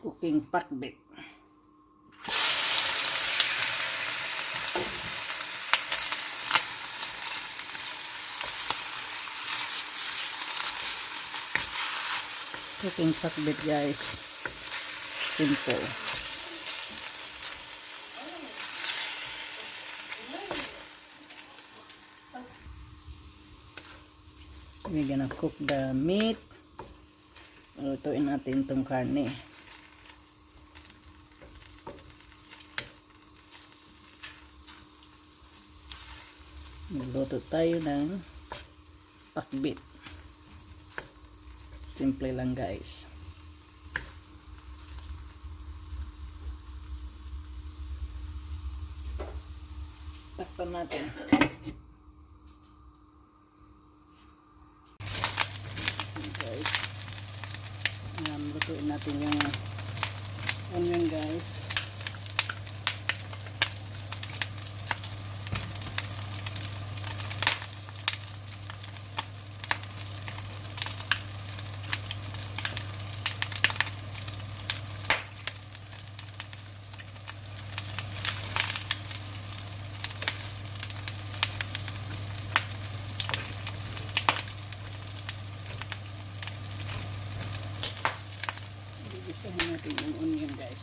cooking pakbet. Cooking pakbet, guys. Simple. We're gonna cook the meat. Lutuin natin itong karne. Magluto tayo ng pakbet. Simple lang, guys. Takpan natin. Guys, lutuin natin yung onion, guys. Gigisahin natin yung onion, guys.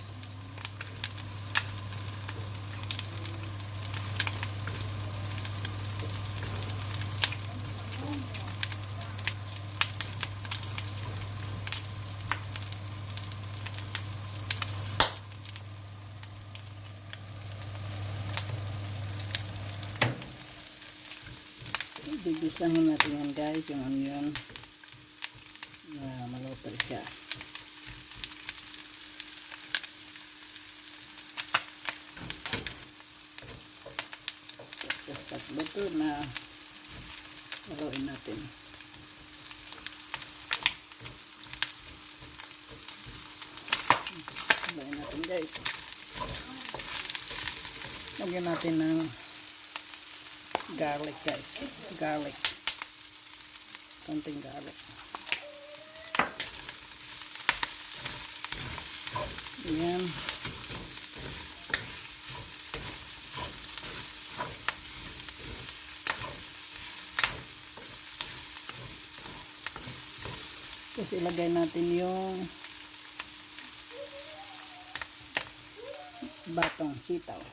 Gigisahin natin yan, guys, yung onion na maluto siya. Pag luto na, haluin natin. Haluin natin, guys. Lagyan natin ng garlic, guys. Garlic. Konting garlic. Ayan. Tapos ilagay natin yung batong sitaw.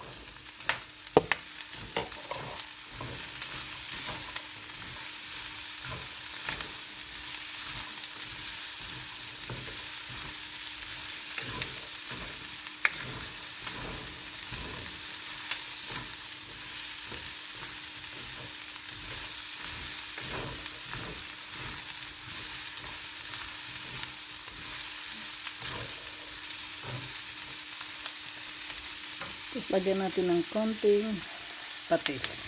Tapos lagyan natin ng konting patis.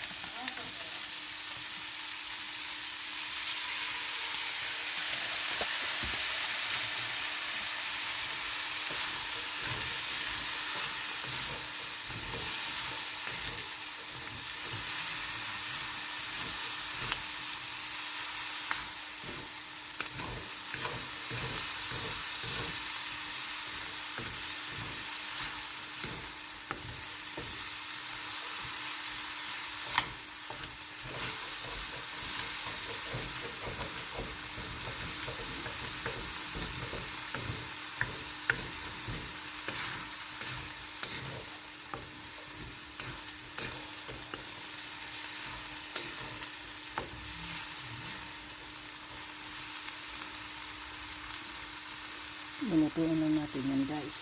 Lulutuin lang natin yan, guys.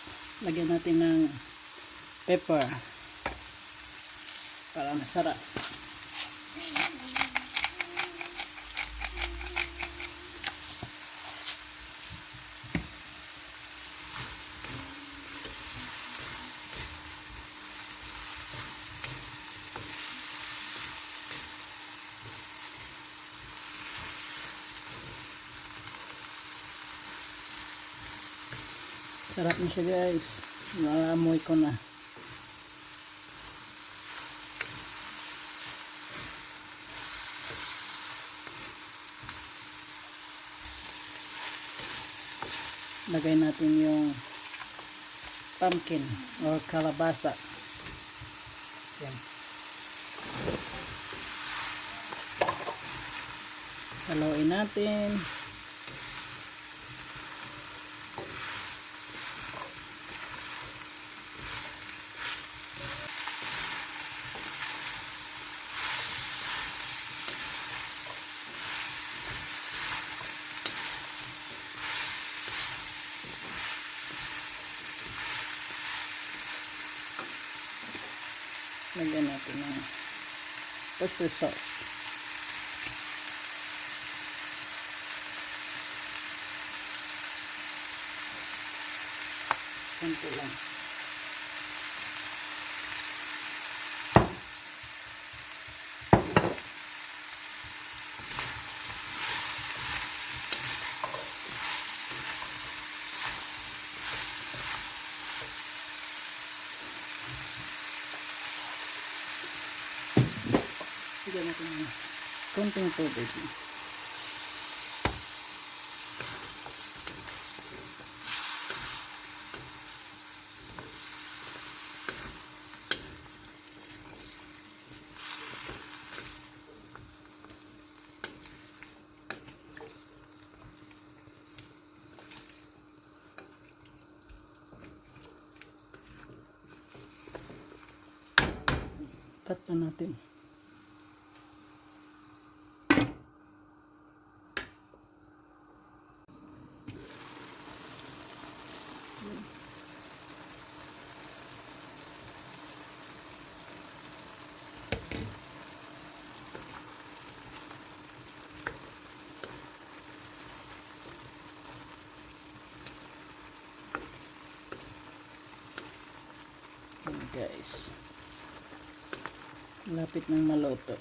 Lagyan natin ng pepper para masarap. Sarap na siya, guys. Naamoy ko na. Lagay natin yung pumpkin or kalabasa. Yan. Haluin natin. Lagyan natin ng oyster sauce. Kunti lang. Lagyan natin ng konting tubig. Cut na natin. Guys, lapit ng maluto.